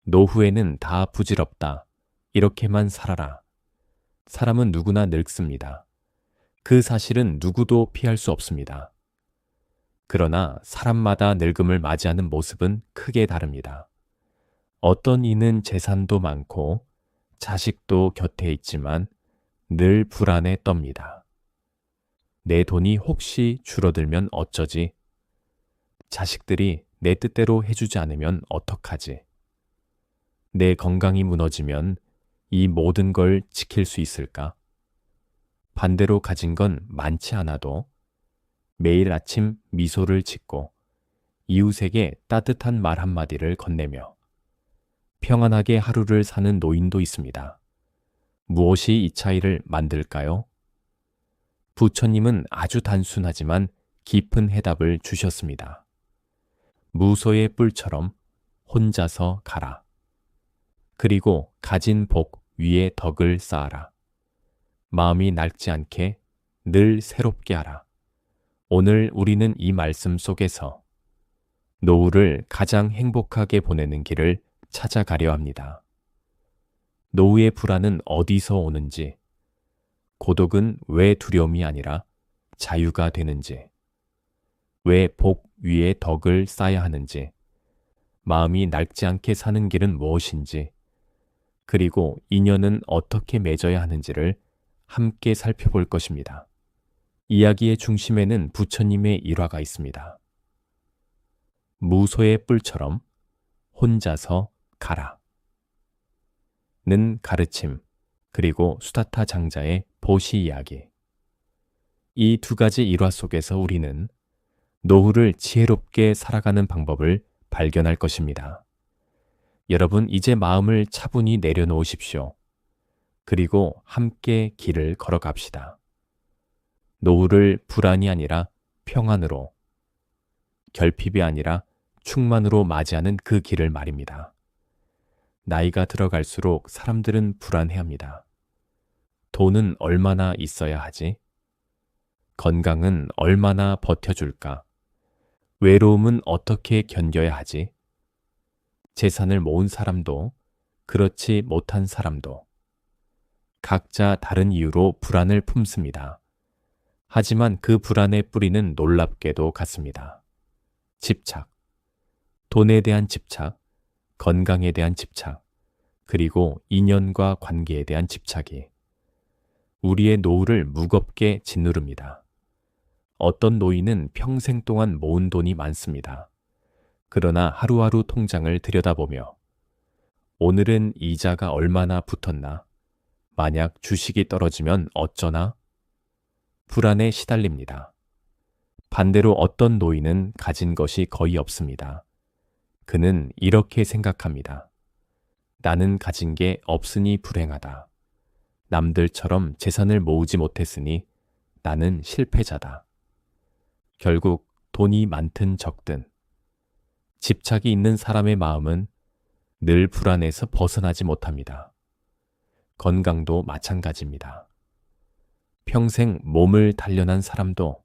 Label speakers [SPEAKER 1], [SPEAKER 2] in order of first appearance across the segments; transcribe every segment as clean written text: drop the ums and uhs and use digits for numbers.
[SPEAKER 1] 노후에는 다 부질없다. 이렇게만 살아라. 사람은 누구나 늙습니다. 그 사실은 누구도 피할 수 없습니다. 그러나 사람마다 늙음을 맞이하는 모습은 크게 다릅니다. 어떤 이는 재산도 많고 자식도 곁에 있지만 늘 불안에 떱니다. 내 돈이 혹시 줄어들면 어쩌지? 자식들이 내 뜻대로 해주지 않으면 어떡하지? 내 건강이 무너지면 이 모든 걸 지킬 수 있을까? 반대로 가진 건 많지 않아도 매일 아침 미소를 짓고 이웃에게 따뜻한 말 한마디를 건네며 평안하게 하루를 사는 노인도 있습니다. 무엇이 이 차이를 만들까요? 부처님은 아주 단순하지만 깊은 해답을 주셨습니다. 무소의 뿔처럼 혼자서 가라. 그리고 가진 복 위에 덕을 쌓아라. 마음이 낡지 않게 늘 새롭게 하라. 오늘 우리는 이 말씀 속에서 노후를 가장 행복하게 보내는 길을 찾아가려 합니다. 노후의 불안은 어디서 오는지, 고독은 왜 두려움이 아니라 자유가 되는지, 왜 복 위에 덕을 쌓아야 하는지, 마음이 낡지 않게 사는 길은 무엇인지, 그리고 인연은 어떻게 맺어야 하는지를 함께 살펴볼 것입니다. 이야기의 중심에는 부처님의 일화가 있습니다. 무소의 뿔처럼 혼자서 가라. 는 가르침, 그리고 수다타 장자의 보시 이야기. 이 두 가지 일화 속에서 우리는 노후를 지혜롭게 살아가는 방법을 발견할 것입니다. 여러분, 이제 마음을 차분히 내려놓으십시오. 그리고 함께 길을 걸어갑시다. 노후를 불안이 아니라 평안으로, 결핍이 아니라 충만으로 맞이하는 그 길을 말입니다. 나이가 들어갈수록 사람들은 불안해합니다. 돈은 얼마나 있어야 하지? 건강은 얼마나 버텨줄까? 외로움은 어떻게 견뎌야 하지? 재산을 모은 사람도 그렇지 못한 사람도 각자 다른 이유로 불안을 품습니다. 하지만 그 불안의 뿌리는 놀랍게도 같습니다. 집착, 돈에 대한 집착, 건강에 대한 집착, 그리고 인연과 관계에 대한 집착이 우리의 노후를 무겁게 짓누릅니다. 어떤 노인은 평생 동안 모은 돈이 많습니다. 그러나 하루하루 통장을 들여다보며 오늘은 이자가 얼마나 붙었나? 만약 주식이 떨어지면 어쩌나? 불안에 시달립니다. 반대로 어떤 노인은 가진 것이 거의 없습니다. 그는 이렇게 생각합니다. 나는 가진 게 없으니 불행하다. 남들처럼 재산을 모으지 못했으니 나는 실패자다. 결국 돈이 많든 적든 집착이 있는 사람의 마음은 늘 불안에서 벗어나지 못합니다. 건강도 마찬가지입니다. 평생 몸을 단련한 사람도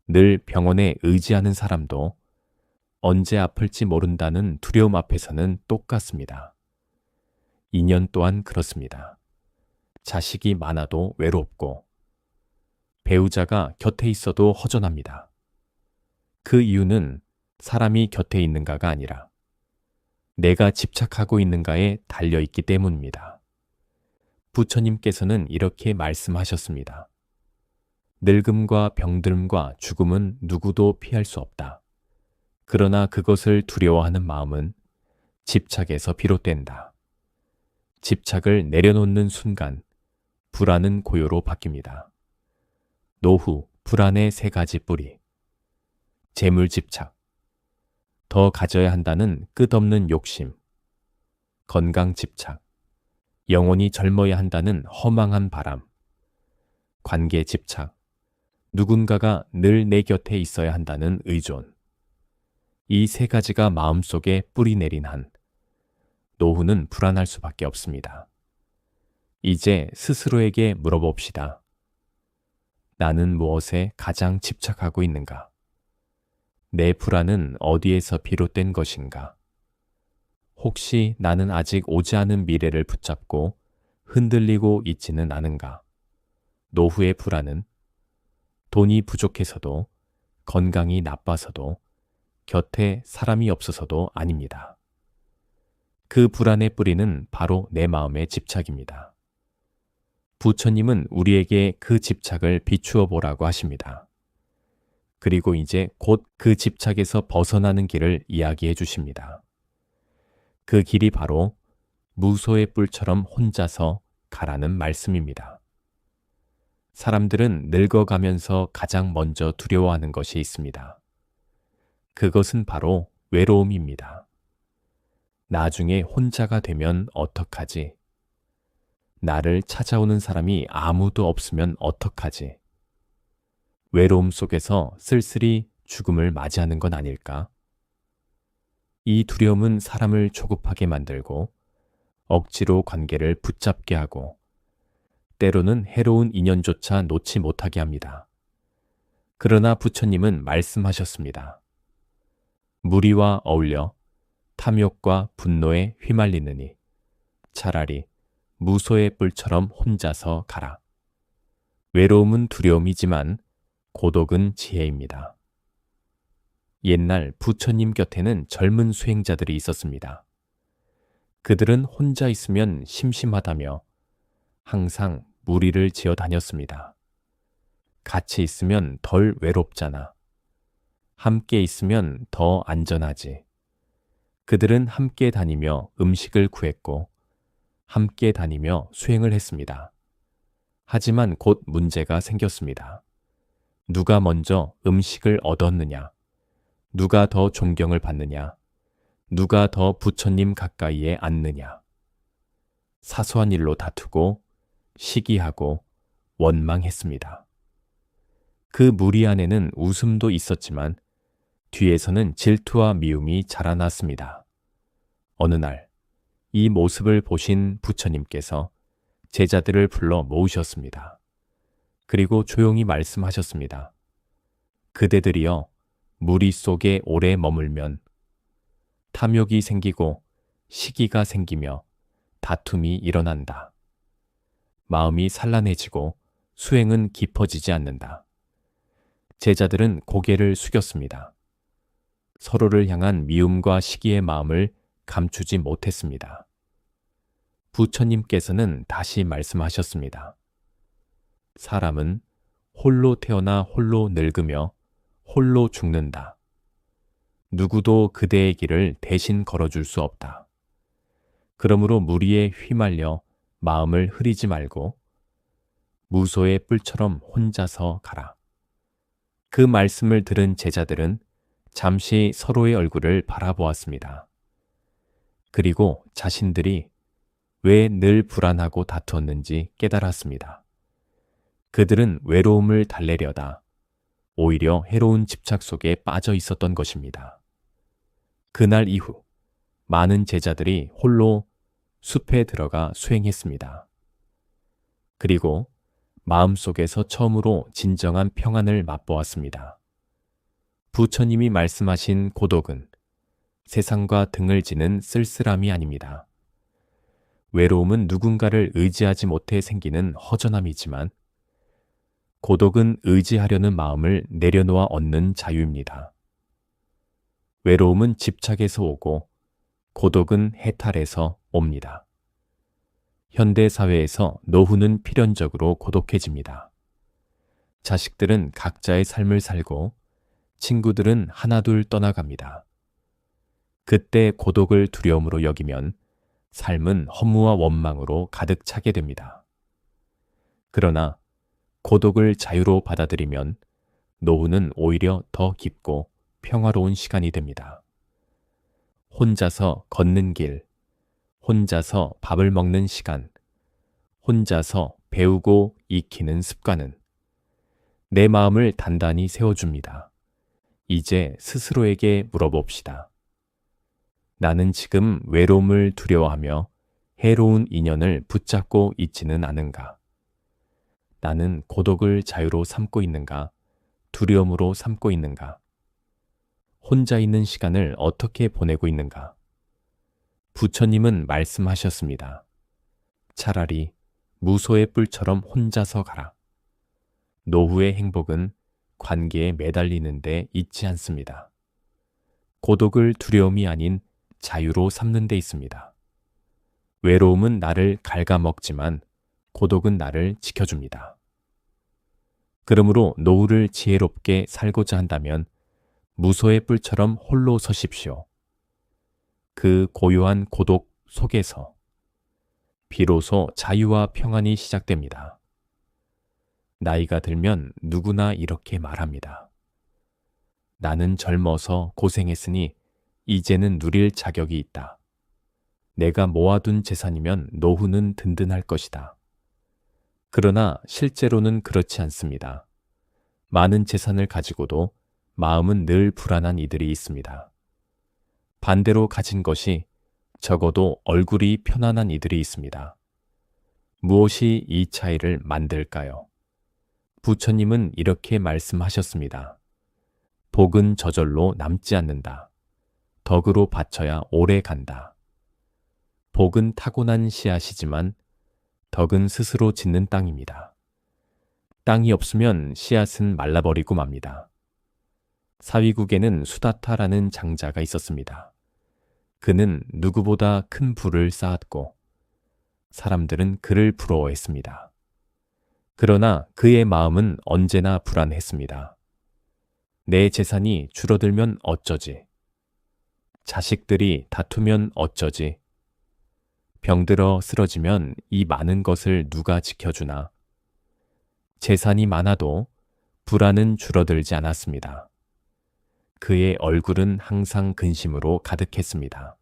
[SPEAKER 1] 늘 병원에 의지하는 사람도 언제 아플지 모른다는 두려움 앞에서는 똑같습니다. 인연 또한 그렇습니다. 자식이 많아도 외롭고 배우자가 곁에 있어도 허전합니다. 그 이유는 사람이 곁에 있는가가 아니라 내가 집착하고 있는가에 달려있기 때문입니다. 부처님께서는 이렇게 말씀하셨습니다. 늙음과 병듦과 죽음은 누구도 피할 수 없다. 그러나 그것을 두려워하는 마음은 집착에서 비롯된다. 집착을 내려놓는 순간 불안은 고요로 바뀝니다. 노후, 불안의 세 가지 뿌리. 재물 집착. 더 가져야 한다는 끝없는 욕심. 건강 집착. 영원히 젊어야 한다는 허망한 바람. 관계 집착. 누군가가 늘 내 곁에 있어야 한다는 의존. 이 세 가지가 마음속에 뿌리 내린 한 노후는 불안할 수밖에 없습니다. 이제 스스로에게 물어봅시다. 나는 무엇에 가장 집착하고 있는가? 내 불안은 어디에서 비롯된 것인가? 혹시 나는 아직 오지 않은 미래를 붙잡고 흔들리고 있지는 않은가? 노후의 불안은 돈이 부족해서도, 건강이 나빠서도, 곁에 사람이 없어서도 아닙니다. 그 불안의 뿌리는 바로 내 마음의 집착입니다. 부처님은 우리에게 그 집착을 비추어 보라고 하십니다. 그리고 이제 곧 그 집착에서 벗어나는 길을 이야기해 주십니다. 그 길이 바로 무소의 뿔처럼 혼자서 가라는 말씀입니다. 사람들은 늙어가면서 가장 먼저 두려워하는 것이 있습니다. 그것은 바로 외로움입니다. 나중에 혼자가 되면 어떡하지? 나를 찾아오는 사람이 아무도 없으면 어떡하지? 외로움 속에서 쓸쓸히 죽음을 맞이하는 건 아닐까? 이 두려움은 사람을 조급하게 만들고 억지로 관계를 붙잡게 하고 때로는 해로운 인연조차 놓지 못하게 합니다. 그러나 부처님은 말씀하셨습니다. 무리와 어울려 탐욕과 분노에 휘말리느니 차라리 무소의 뿔처럼 혼자서 가라. 외로움은 두려움이지만 고독은 지혜입니다. 옛날 부처님 곁에는 젊은 수행자들이 있었습니다. 그들은 혼자 있으면 심심하다며 항상 무리를 지어 다녔습니다. 같이 있으면 덜 외롭잖아. 함께 있으면 더 안전하지. 그들은 함께 다니며 음식을 구했고 함께 다니며 수행을 했습니다. 하지만 곧 문제가 생겼습니다. 누가 먼저 음식을 얻었느냐? 누가 더 존경을 받느냐? 누가 더 부처님 가까이에 앉느냐? 사소한 일로 다투고 시기하고 원망했습니다. 그 무리 안에는 웃음도 있었지만 뒤에서는 질투와 미움이 자라났습니다. 어느 날 이 모습을 보신 부처님께서 제자들을 불러 모으셨습니다. 그리고 조용히 말씀하셨습니다. 그대들이여 무리 속에 오래 머물면 탐욕이 생기고 시기가 생기며 다툼이 일어난다. 마음이 산란해지고 수행은 깊어지지 않는다. 제자들은 고개를 숙였습니다. 서로를 향한 미움과 시기의 마음을 감추지 못했습니다. 부처님께서는 다시 말씀하셨습니다. 사람은 홀로 태어나 홀로 늙으며 홀로 죽는다. 누구도 그대의 길을 대신 걸어줄 수 없다. 그러므로 무리에 휘말려 마음을 흐리지 말고 무소의 뿔처럼 혼자서 가라. 그 말씀을 들은 제자들은 잠시 서로의 얼굴을 바라보았습니다. 그리고 자신들이 왜 늘 불안하고 다투었는지 깨달았습니다. 그들은 외로움을 달래려다 오히려 해로운 집착 속에 빠져 있었던 것입니다. 그날 이후 많은 제자들이 홀로 숲에 들어가 수행했습니다. 그리고 마음속에서 처음으로 진정한 평안을 맛보았습니다. 부처님이 말씀하신 고독은 세상과 등을 지는 쓸쓸함이 아닙니다. 외로움은 누군가를 의지하지 못해 생기는 허전함이지만 고독은 의지하려는 마음을 내려놓아 얻는 자유입니다. 외로움은 집착에서 오고 고독은 해탈에서 옵니다. 현대 사회에서 노후는 필연적으로 고독해집니다. 자식들은 각자의 삶을 살고 친구들은 하나둘 떠나갑니다. 그때 고독을 두려움으로 여기면 삶은 허무와 원망으로 가득 차게 됩니다. 그러나 고독을 자유로 받아들이면 노후는 오히려 더 깊고 평화로운 시간이 됩니다. 혼자서 걷는 길, 혼자서 밥을 먹는 시간, 혼자서 배우고 익히는 습관은 내 마음을 단단히 세워줍니다. 이제 스스로에게 물어봅시다. 나는 지금 외로움을 두려워하며 해로운 인연을 붙잡고 있지는 않은가? 나는 고독을 자유로 삼고 있는가? 두려움으로 삼고 있는가? 혼자 있는 시간을 어떻게 보내고 있는가? 부처님은 말씀하셨습니다. 차라리 무소의 뿔처럼 혼자서 가라. 노후의 행복은 관계에 매달리는 데 있지 않습니다. 고독을 두려움이 아닌 자유로 삼는 데 있습니다. 외로움은 나를 갉아먹지만 고독은 나를 지켜줍니다. 그러므로 노후를 지혜롭게 살고자 한다면 무소의 뿔처럼 홀로 서십시오. 그 고요한 고독 속에서 비로소 자유와 평안이 시작됩니다. 나이가 들면 누구나 이렇게 말합니다. 나는 젊어서 고생했으니 이제는 누릴 자격이 있다. 내가 모아둔 재산이면 노후는 든든할 것이다. 그러나 실제로는 그렇지 않습니다. 많은 재산을 가지고도 마음은 늘 불안한 이들이 있습니다. 반대로 가진 것이 적어도 얼굴이 편안한 이들이 있습니다. 무엇이 이 차이를 만들까요? 부처님은 이렇게 말씀하셨습니다. 복은 저절로 남지 않는다. 덕으로 바쳐야 오래 간다. 복은 타고난 씨앗이지만 덕은 스스로 짓는 땅입니다. 땅이 없으면 씨앗은 말라버리고 맙니다. 사위국에는 수다타라는 장자가 있었습니다. 그는 누구보다 큰 부를 쌓았고 사람들은 그를 부러워했습니다. 그러나 그의 마음은 언제나 불안했습니다. 내 재산이 줄어들면 어쩌지? 자식들이 다투면 어쩌지? 병들어 쓰러지면 이 많은 것을 누가 지켜주나? 재산이 많아도 불안은 줄어들지 않았습니다. 그의 얼굴은 항상 근심으로 가득했습니다.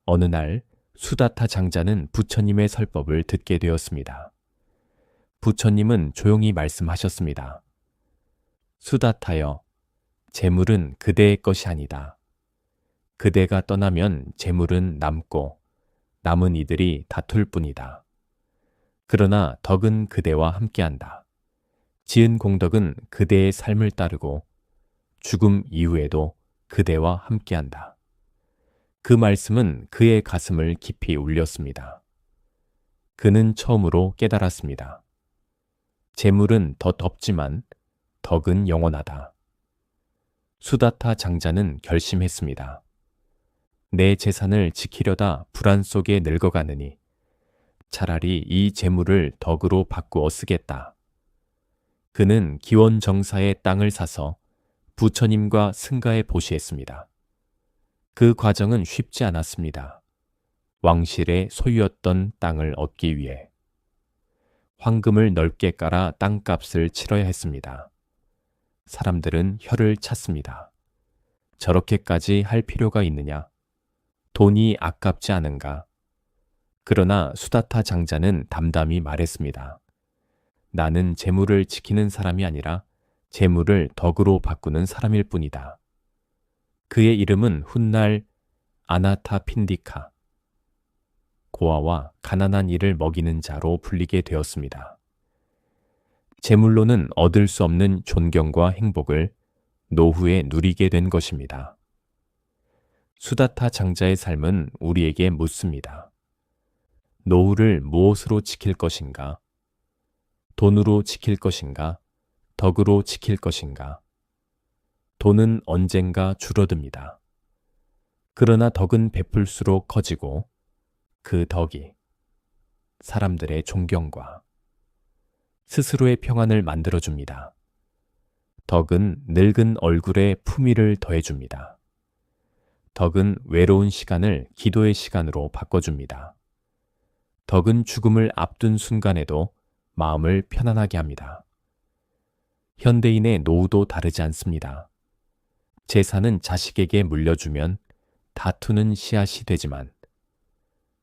[SPEAKER 1] 어느 날 수다타 장자는 부처님의 설법을 듣게 되었습니다. 부처님은 조용히 말씀하셨습니다. 수다타여, 재물은 그대의 것이 아니다. 그대가 떠나면 재물은 남고 남은 이들이 다툴 뿐이다. 그러나 덕은 그대와 함께한다. 지은 공덕은 그대의 삶을 따르고 죽음 이후에도 그대와 함께한다. 그 말씀은 그의 가슴을 깊이 울렸습니다. 그는 처음으로 깨달았습니다. 재물은 더 덥지만 덕은 영원하다. 수다타 장자는 결심했습니다. 내 재산을 지키려다 불안 속에 늙어가느니 차라리 이 재물을 덕으로 바꾸어 쓰겠다. 그는 기원정사의 땅을 사서 부처님과 승가에 보시했습니다. 그 과정은 쉽지 않았습니다. 왕실의 소유였던 땅을 얻기 위해 황금을 넓게 깔아 땅값을 치러야 했습니다. 사람들은 혀를 찼습니다. 저렇게까지 할 필요가 있느냐? 돈이 아깝지 않은가? 그러나 수다타 장자는 담담히 말했습니다. 나는 재물을 지키는 사람이 아니라 재물을 덕으로 바꾸는 사람일 뿐이다. 그의 이름은 훗날 아나타핀디카, 고아와 가난한 이를 먹이는 자로 불리게 되었습니다. 재물로는 얻을 수 없는 존경과 행복을 노후에 누리게 된 것입니다. 수다타 장자의 삶은 우리에게 묻습니다. 노후를 무엇으로 지킬 것인가? 돈으로 지킬 것인가? 덕으로 지킬 것인가? 돈은 언젠가 줄어듭니다. 그러나 덕은 베풀수록 커지고 그 덕이 사람들의 존경과 스스로의 평안을 만들어줍니다. 덕은 늙은 얼굴에 품위를 더해줍니다. 덕은 외로운 시간을 기도의 시간으로 바꿔줍니다. 덕은 죽음을 앞둔 순간에도 마음을 편안하게 합니다. 현대인의 노후도 다르지 않습니다. 재산은 자식에게 물려주면 다투는 씨앗이 되지만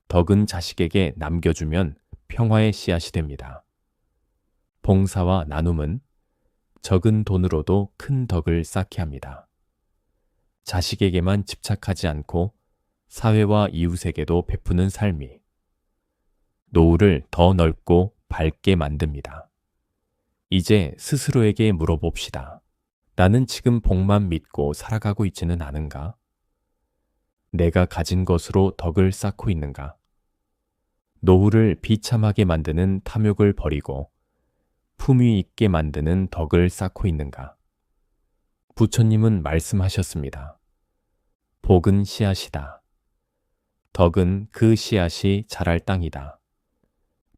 [SPEAKER 1] 덕은 자식에게 남겨주면 평화의 씨앗이 됩니다. 봉사와 나눔은 적은 돈으로도 큰 덕을 쌓게 합니다. 자식에게만 집착하지 않고 사회와 이웃에게도 베푸는 삶이 노후를 더 넓고 밝게 만듭니다. 이제 스스로에게 물어봅시다. 나는 지금 복만 믿고 살아가고 있지는 않은가? 내가 가진 것으로 덕을 쌓고 있는가? 노후를 비참하게 만드는 탐욕을 버리고 품위 있게 만드는 덕을 쌓고 있는가? 부처님은 말씀하셨습니다. 복은 씨앗이다. 덕은 그 씨앗이 자랄 땅이다.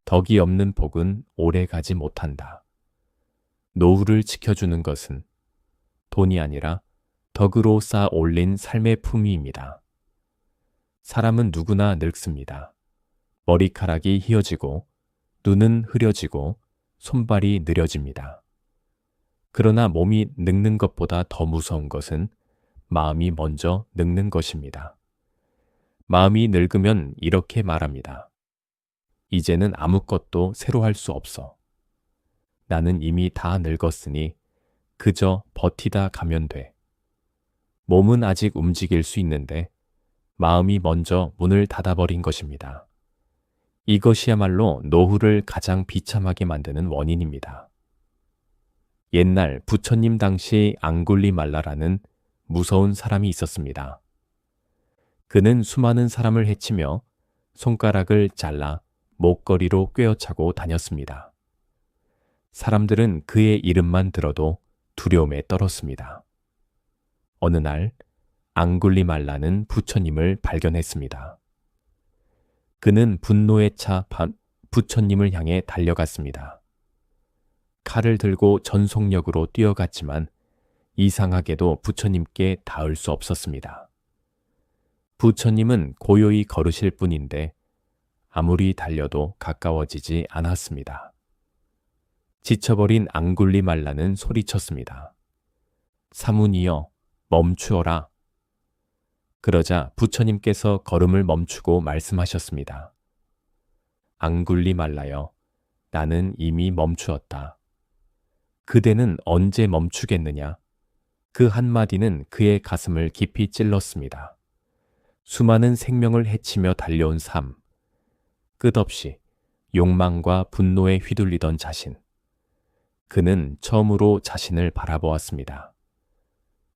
[SPEAKER 1] 덕이 없는 복은 오래 가지 못한다. 노후를 지켜주는 것은 돈이 아니라 덕으로 쌓아 올린 삶의 품위입니다. 사람은 누구나 늙습니다. 머리카락이 휘어지고 눈은 흐려지고 손발이 느려집니다. 그러나 몸이 늙는 것보다 더 무서운 것은 마음이 먼저 늙는 것입니다. 마음이 늙으면 이렇게 말합니다. 이제는 아무것도 새로 할 수 없어. 나는 이미 다 늙었으니 그저 버티다 가면 돼. 몸은 아직 움직일 수 있는데 마음이 먼저 문을 닫아버린 것입니다. 이것이야말로 노후를 가장 비참하게 만드는 원인입니다. 옛날 부처님 당시 앙굴리말라라는 무서운 사람이 있었습니다. 그는 수많은 사람을 해치며 손가락을 잘라 목걸이로 꿰어차고 다녔습니다. 사람들은 그의 이름만 들어도 두려움에 떨었습니다. 어느 날 앙굴리말라는 부처님을 발견했습니다. 그는 분노에 차 부처님을 향해 달려갔습니다. 칼을 들고 전속력으로 뛰어갔지만 이상하게도 부처님께 닿을 수 없었습니다. 부처님은 고요히 걸으실 뿐인데 아무리 달려도 가까워지지 않았습니다. 지쳐버린 앙굴리말라는 소리쳤습니다. 사문이여, 멈추어라. 그러자 부처님께서 걸음을 멈추고 말씀하셨습니다. 앙굴리말라여, 나는 이미 멈추었다. 그대는 언제 멈추겠느냐? 그 한마디는 그의 가슴을 깊이 찔렀습니다. 수많은 생명을 해치며 달려온 삶, 끝없이 욕망과 분노에 휘둘리던 자신. 그는 처음으로 자신을 바라보았습니다.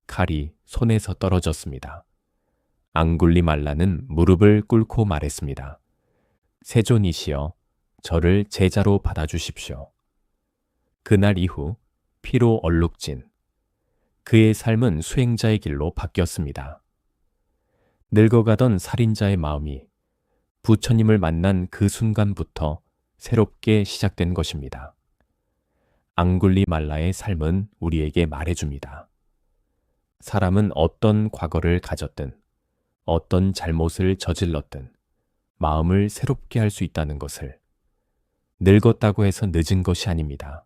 [SPEAKER 1] 칼이 손에서 떨어졌습니다. 앙굴리말라는 무릎을 꿇고 말했습니다. 세존이시여, 저를 제자로 받아주십시오. 그날 이후 피로 얼룩진 그의 삶은 수행자의 길로 바뀌었습니다. 늙어가던 살인자의 마음이 부처님을 만난 그 순간부터 새롭게 시작된 것입니다. 앙굴리말라의 삶은 우리에게 말해줍니다. 사람은 어떤 과거를 가졌든 어떤 잘못을 저질렀든 마음을 새롭게 할 수 있다는 것을, 늙었다고 해서 늦은 것이 아닙니다.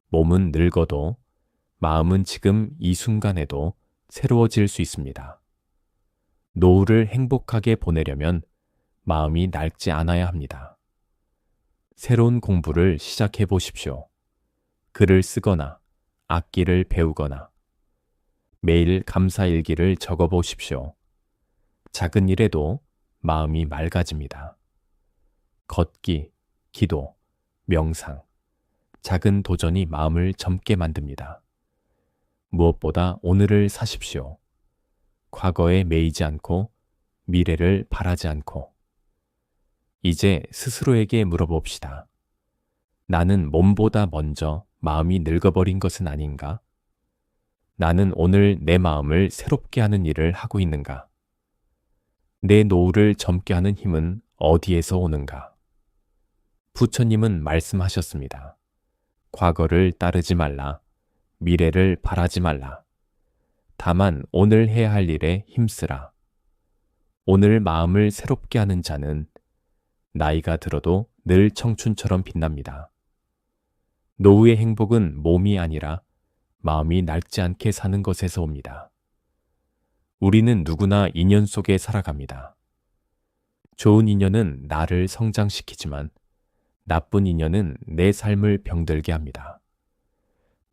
[SPEAKER 1] 몸은 늙어도 마음은 지금 이 순간에도 새로워질 수 있습니다. 노후를 행복하게 보내려면 마음이 낡지 않아야 합니다. 새로운 공부를 시작해 보십시오. 글을 쓰거나 악기를 배우거나 매일 감사일기를 적어 보십시오. 작은 일에도 마음이 맑아집니다. 걷기, 기도, 명상, 작은 도전이 마음을 젊게 만듭니다. 무엇보다 오늘을 사십시오. 과거에 매이지 않고 미래를 바라지 않고. 이제 스스로에게 물어봅시다. 나는 몸보다 먼저 마음이 늙어버린 것은 아닌가? 나는 오늘 내 마음을 새롭게 하는 일을 하고 있는가? 내 노후를 젊게 하는 힘은 어디에서 오는가? 부처님은 말씀하셨습니다. 과거를 따르지 말라. 미래를 바라지 말라. 다만 오늘 해야 할 일에 힘쓰라. 오늘 마음을 새롭게 하는 자는 나이가 들어도 늘 청춘처럼 빛납니다. 노후의 행복은 몸이 아니라 마음이 낡지 않게 사는 것에서 옵니다. 우리는 누구나 인연 속에 살아갑니다. 좋은 인연은 나를 성장시키지만 나쁜 인연은 내 삶을 병들게 합니다.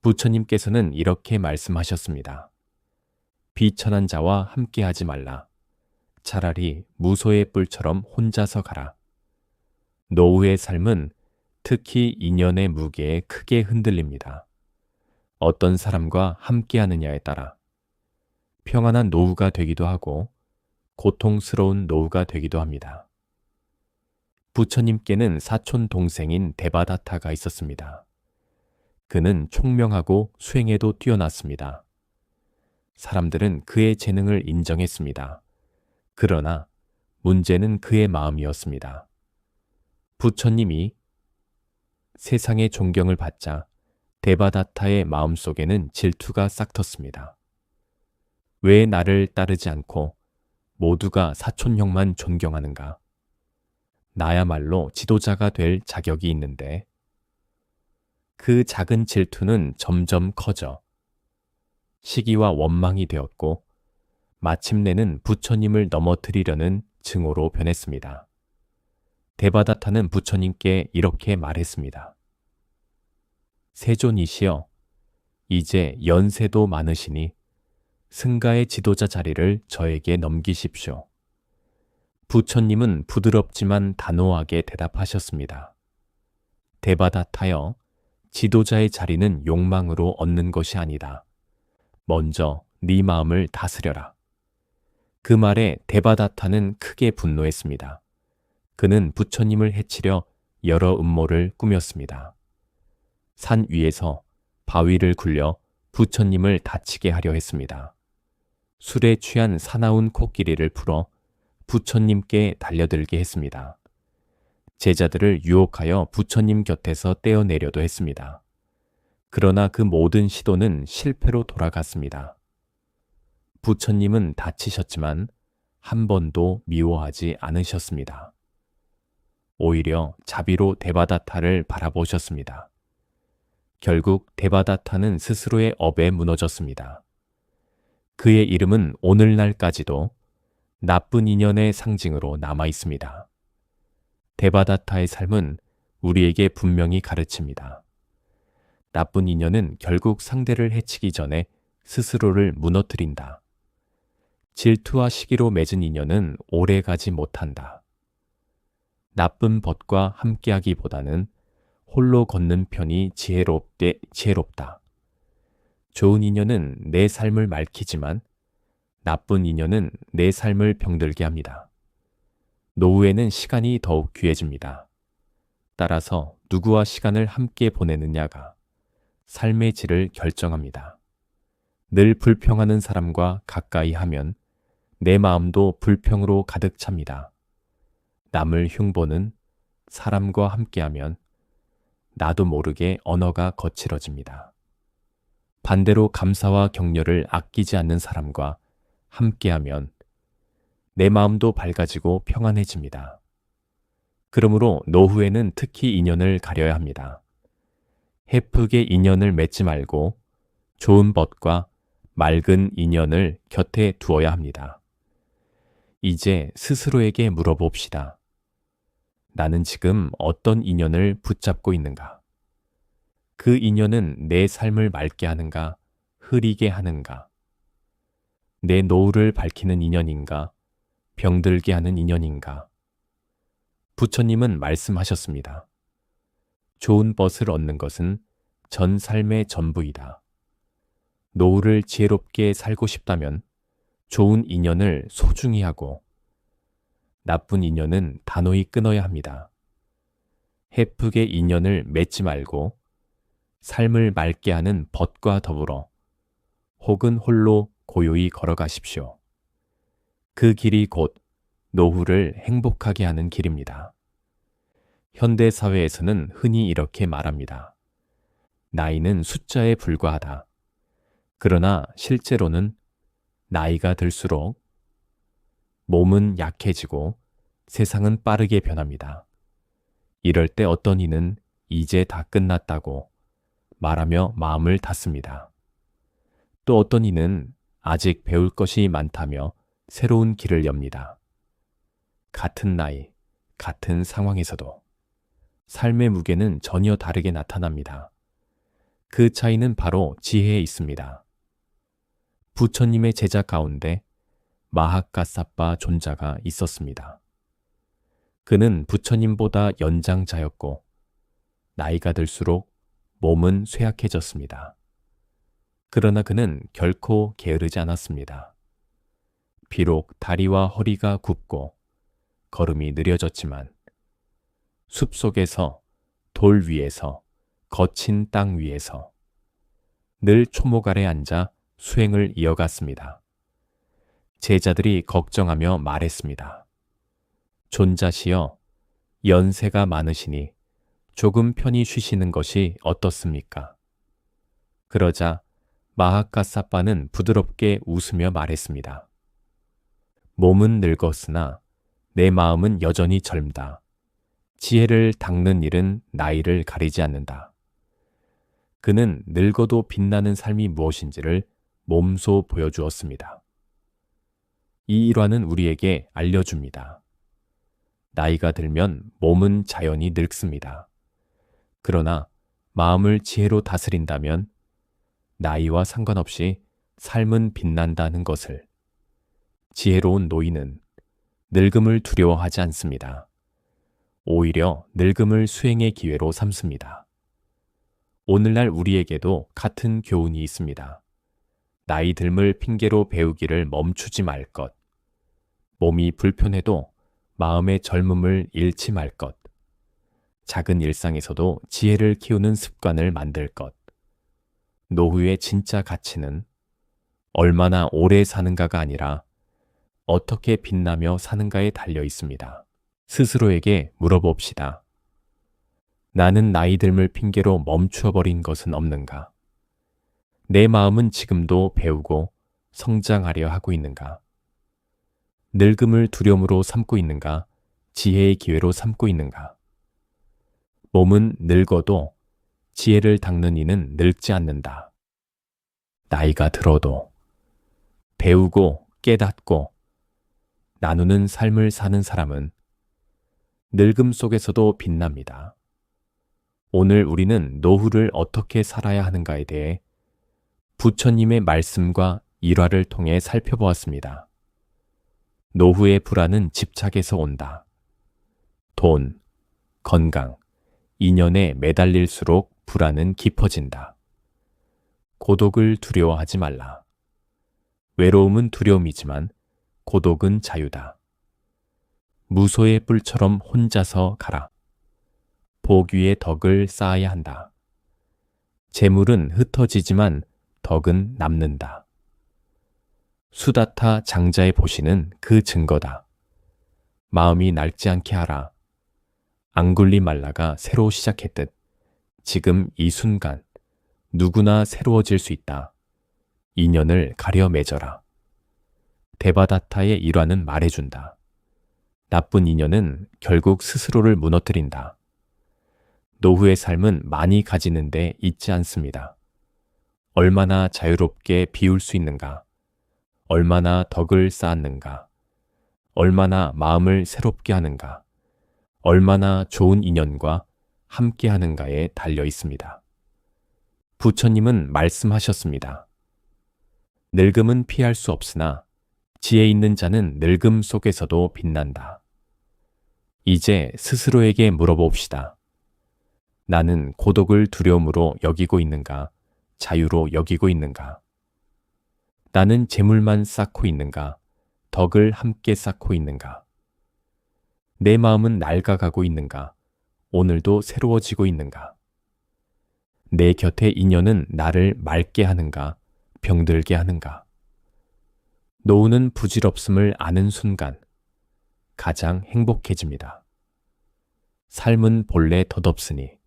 [SPEAKER 1] 부처님께서는 이렇게 말씀하셨습니다. 비천한 자와 함께하지 말라. 차라리 무소의 뿔처럼 혼자서 가라. 노후의 삶은 특히 인연의 무게에 크게 흔들립니다. 어떤 사람과 함께하느냐에 따라 평안한 노후가 되기도 하고 고통스러운 노후가 되기도 합니다. 부처님께는 사촌 동생인 데바다타가 있었습니다. 그는 총명하고 수행에도 뛰어났습니다. 사람들은 그의 재능을 인정했습니다. 그러나 문제는 그의 마음이었습니다. 부처님이 세상의 존경을 받자 데바다타의 마음속에는 질투가 싹텄습니다. 왜 나를 따르지 않고 모두가 사촌형만 존경하는가? 나야말로 지도자가 될 자격이 있는데. 그 작은 질투는 점점 커져 시기와 원망이 되었고 마침내는 부처님을 넘어뜨리려는 증오로 변했습니다. 데바다타는 부처님께 이렇게 말했습니다. 세존이시여, 이제 연세도 많으시니 승가의 지도자 자리를 저에게 넘기십시오. 부처님은 부드럽지만 단호하게 대답하셨습니다. 데바다타여, 지도자의 자리는 욕망으로 얻는 것이 아니다. 먼저 네 마음을 다스려라. 그 말에 데바다타는 크게 분노했습니다. 그는 부처님을 해치려 여러 음모를 꾸몄습니다. 산 위에서 바위를 굴려 부처님을 다치게 하려 했습니다. 술에 취한 사나운 코끼리를 풀어 부처님께 달려들게 했습니다. 제자들을 유혹하여 부처님 곁에서 떼어내려도 했습니다. 그러나 그 모든 시도는 실패로 돌아갔습니다. 부처님은 다치셨지만 한 번도 미워하지 않으셨습니다. 오히려 자비로 데바다타를 바라보셨습니다. 결국 데바다타는 스스로의 업에 무너졌습니다. 그의 이름은 오늘날까지도 나쁜 인연의 상징으로 남아 있습니다. 데바다타의 삶은 우리에게 분명히 가르칩니다. 나쁜 인연은 결국 상대를 해치기 전에 스스로를 무너뜨린다. 질투와 시기로 맺은 인연은 오래 가지 못한다. 나쁜 벗과 함께하기보다는 홀로 걷는 편이 지혜롭다. 좋은 인연은 내 삶을 맑히지만 나쁜 인연은 내 삶을 병들게 합니다. 노후에는 시간이 더욱 귀해집니다. 따라서 누구와 시간을 함께 보내느냐가 삶의 질을 결정합니다. 늘 불평하는 사람과 가까이 하면 내 마음도 불평으로 가득 찹니다. 남을 흉보는 사람과 함께하면 나도 모르게 언어가 거칠어집니다. 반대로 감사와 격려를 아끼지 않는 사람과 함께하면 내 마음도 밝아지고 평안해집니다. 그러므로 노후에는 특히 인연을 가려야 합니다. 해프게 인연을 맺지 말고 좋은 벗과 맑은 인연을 곁에 두어야 합니다. 이제 스스로에게 물어봅시다. 나는 지금 어떤 인연을 붙잡고 있는가? 그 인연은 내 삶을 맑게 하는가, 흐리게 하는가? 내 노후를 밝히는 인연인가, 병들게 하는 인연인가? 부처님은 말씀하셨습니다. 좋은 벗을 얻는 것은 전 삶의 전부이다. 노후를 지혜롭게 살고 싶다면 좋은 인연을 소중히 하고 나쁜 인연은 단호히 끊어야 합니다. 해프게 인연을 맺지 말고 삶을 맑게 하는 벗과 더불어 혹은 홀로 고요히 걸어가십시오. 그 길이 곧 노후를 행복하게 하는 길입니다. 현대 사회에서는 흔히 이렇게 말합니다. 나이는 숫자에 불과하다. 그러나 실제로는 나이가 들수록 몸은 약해지고 세상은 빠르게 변합니다. 이럴 때 어떤 이는 이제 다 끝났다고 말하며 마음을 닫습니다. 또 어떤 이는 아직 배울 것이 많다며 새로운 길을 엽니다. 같은 나이, 같은 상황에서도 삶의 무게는 전혀 다르게 나타납니다. 그 차이는 바로 지혜에 있습니다. 부처님의 제자 가운데 마하카사파 존자가 있었습니다. 그는 부처님보다 연장자였고 나이가 들수록 몸은 쇠약해졌습니다. 그러나 그는 결코 게으르지 않았습니다. 비록 다리와 허리가 굽고 걸음이 느려졌지만 숲속에서, 돌 위에서, 거친 땅 위에서 늘 초목 아래 앉아 수행을 이어갔습니다. 제자들이 걱정하며 말했습니다. 존자시여, 연세가 많으시니 조금 편히 쉬시는 것이 어떻습니까? 그러자 마하카사빠는 부드럽게 웃으며 말했습니다. 몸은 늙었으나 내 마음은 여전히 젊다. 지혜를 닦는 일은 나이를 가리지 않는다. 그는 늙어도 빛나는 삶이 무엇인지를 몸소 보여주었습니다. 이 일화는 우리에게 알려줍니다. 나이가 들면 몸은 자연히 늙습니다. 그러나 마음을 지혜로 다스린다면 나이와 상관없이 삶은 빛난다는 것을. 지혜로운 노인은 늙음을 두려워하지 않습니다. 오히려 늙음을 수행의 기회로 삼습니다. 오늘날 우리에게도 같은 교훈이 있습니다. 나이 듦을 핑계로 배우기를 멈추지 말 것. 몸이 불편해도 마음의 젊음을 잃지 말 것. 작은 일상에서도 지혜를 키우는 습관을 만들 것. 노후의 진짜 가치는 얼마나 오래 사는가가 아니라 어떻게 빛나며 사는가에 달려 있습니다. 스스로에게 물어봅시다. 나는 나이 듦을 핑계로 멈추어버린 것은 없는가? 내 마음은 지금도 배우고 성장하려 하고 있는가? 늙음을 두려움으로 삼고 있는가? 지혜의 기회로 삼고 있는가? 몸은 늙어도 지혜를 닦는 이는 늙지 않는다. 나이가 들어도 배우고 깨닫고 나누는 삶을 사는 사람은 늙음 속에서도 빛납니다. 오늘 우리는 노후를 어떻게 살아야 하는가에 대해 부처님의 말씀과 일화를 통해 살펴보았습니다. 노후의 불안은 집착에서 온다. 돈, 건강, 인연에 매달릴수록 불안은 깊어진다. 고독을 두려워하지 말라. 외로움은 두려움이지만 고독은 자유다. 무소의 뿔처럼 혼자서 가라. 복 위에 덕을 쌓아야 한다. 재물은 흩어지지만 덕은 남는다. 수다타 장자의 보시는 그 증거다. 마음이 낡지 않게 하라. 앙굴리말라가 새로 시작했듯 지금 이 순간 누구나 새로워질 수 있다. 인연을 가려 맺어라. 데바다타의 일화는 말해준다. 나쁜 인연은 결국 스스로를 무너뜨린다. 노후의 삶은 많이 가지는데 있지 않습니다. 얼마나 자유롭게 비울 수 있는가? 얼마나 덕을 쌓았는가? 얼마나 마음을 새롭게 하는가? 얼마나 좋은 인연과 함께 하는가에 달려 있습니다. 부처님은 말씀하셨습니다. 늙음은 피할 수 없으나 지혜 있는 자는 늙음 속에서도 빛난다. 이제 스스로에게 물어봅시다. 나는 고독을 두려움으로 여기고 있는가? 자유로 여기고 있는가? 나는 재물만 쌓고 있는가? 덕을 함께 쌓고 있는가? 내 마음은 낡아가고 있는가? 오늘도 새로워지고 있는가? 내 곁의 인연은 나를 맑게 하는가? 병들게 하는가? 노후는 부질없음을 아는 순간 가장 행복해집니다. 삶은 본래 덧없으니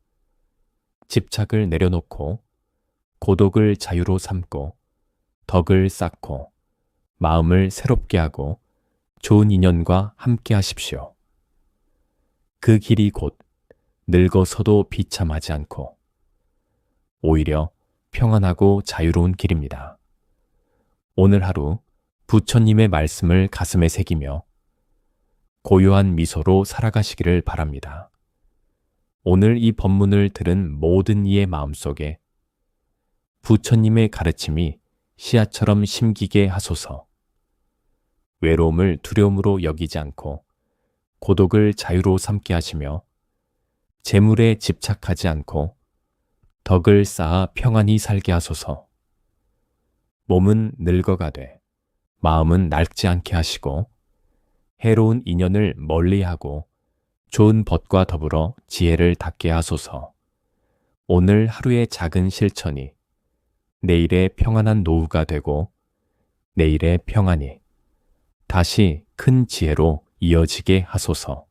[SPEAKER 1] 집착을 내려놓고 고독을 자유로 삼고 덕을 쌓고 마음을 새롭게 하고 좋은 인연과 함께 하십시오. 그 길이 곧 늙어서도 비참하지 않고 오히려 평안하고 자유로운 길입니다. 오늘 하루 부처님의 말씀을 가슴에 새기며 고요한 미소로 살아가시기를 바랍니다. 오늘 이 법문을 들은 모든 이의 마음속에 부처님의 가르침이 씨앗처럼 심기게 하소서. 외로움을 두려움으로 여기지 않고 고독을 자유로 삼게 하시며 재물에 집착하지 않고 덕을 쌓아 평안히 살게 하소서. 몸은 늙어가되 마음은 낡지 않게 하시고 해로운 인연을 멀리하고 좋은 벗과 더불어 지혜를 닫게 하소서. 오늘 하루의 작은 실천이 내일의 평안한 노후가 되고 내일의 평안이 다시 큰 지혜로 이어지게 하소서.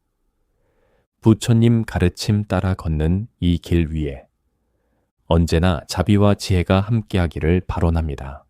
[SPEAKER 1] 부처님 가르침 따라 걷는 이 길 위에 언제나 자비와 지혜가 함께하기를 발언합니다.